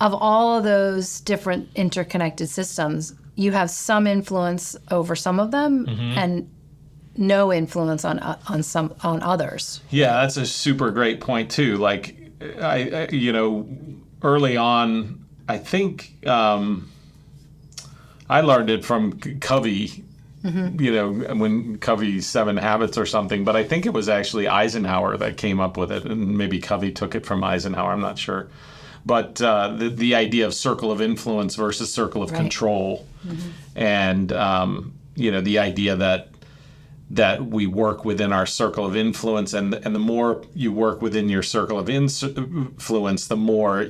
of all of those different interconnected systems, you have some influence over some of them and no influence on others. Yeah, that's a super great point too. Like, I early on, I think I learned it from Covey. When Covey's 7 Habits or something, but I think it was actually Eisenhower that came up with it, and maybe Covey took it from Eisenhower, I'm not sure. But the idea of circle of influence versus circle of control, and the idea that we work within our circle of influence, and the more you work within your circle of influence, the more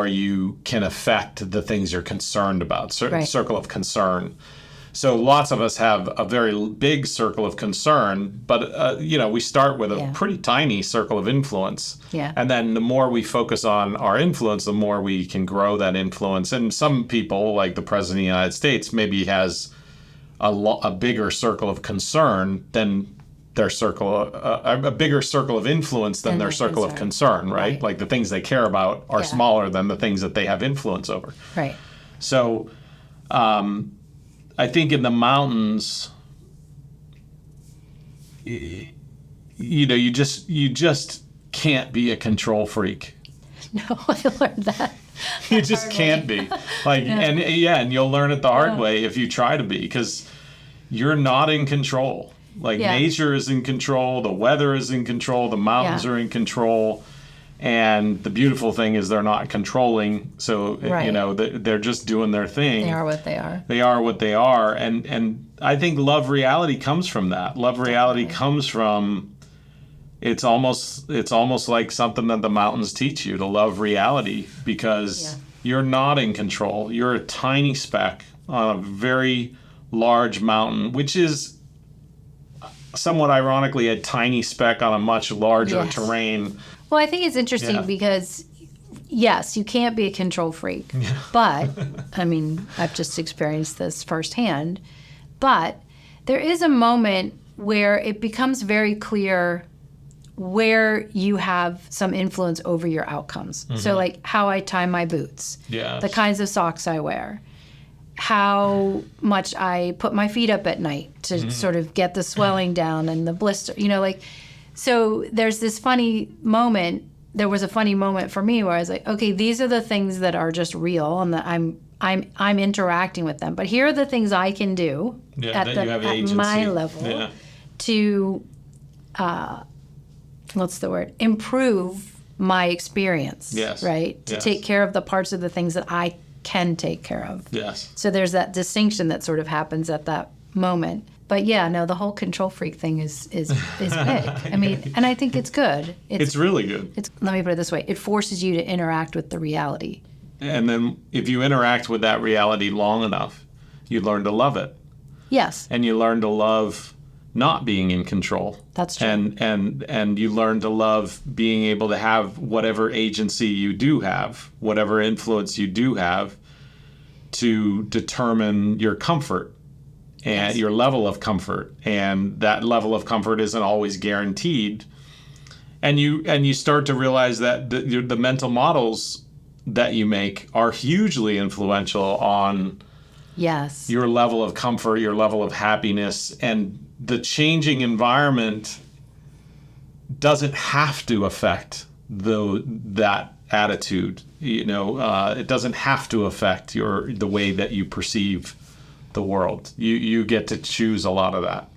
you can affect the things you're concerned about. Circle of concern. So lots of us have a very big circle of concern, but we start with a pretty tiny circle of influence. Yeah. And then the more we focus on our influence, the more we can grow that influence. And some people, like the President of the United States, maybe has a bigger circle of concern than their circle, a bigger circle of influence than their circle of concern, right? Like the things they care about are smaller than the things that they have influence over. Right. So I think in the mountains, you just can't be a control freak. No, I learned that. You just can't be. And you'll learn it the hard way if you try to be, because you're not in control. Nature is in control, the weather is in control, the mountains are in control, and the beautiful thing is they're not controlling. So they're just doing their thing. They are what they are. They are what they are, and I think love reality comes from that. Love reality comes from it's almost like something that the mountains teach you, to love reality, because you're not in control. You're a tiny speck on a very large mountain, which is somewhat ironically a tiny speck on a much larger terrain. Well, I think it's interesting because, yes, you can't be a control freak, but, I mean, I've just experienced this firsthand, but there is a moment where it becomes very clear where you have some influence over your outcomes. So, like, how I tie my boots, the kinds of socks I wear, how much I put my feet up at night to sort of get the swelling down and the blister, so there's this funny moment. There was a funny moment for me where I was like, okay, these are the things that are just real and that I'm interacting with them. But here are the things I can do at my level to improve my experience. Yes. Right? To take care of the parts of the things that I can take care of. Yes. So there's that distinction that sort of happens at that moment. But the whole control freak thing is big. I mean, and I think it's good. It's really good. Let me put it this way. It forces you to interact with the reality. And then if you interact with that reality long enough, you learn to love it. Yes. And you learn to love not being in control. That's true. And you learn to love being able to have whatever agency you do have, whatever influence you do have, to determine your comfort and your level of comfort. And that level of comfort isn't always guaranteed. And you start to realize that the mental models that you make are hugely influential on your level of comfort, your level of happiness, and the changing environment doesn't have to affect that attitude. It doesn't have to affect the way that you perceive the world. You get to choose a lot of that.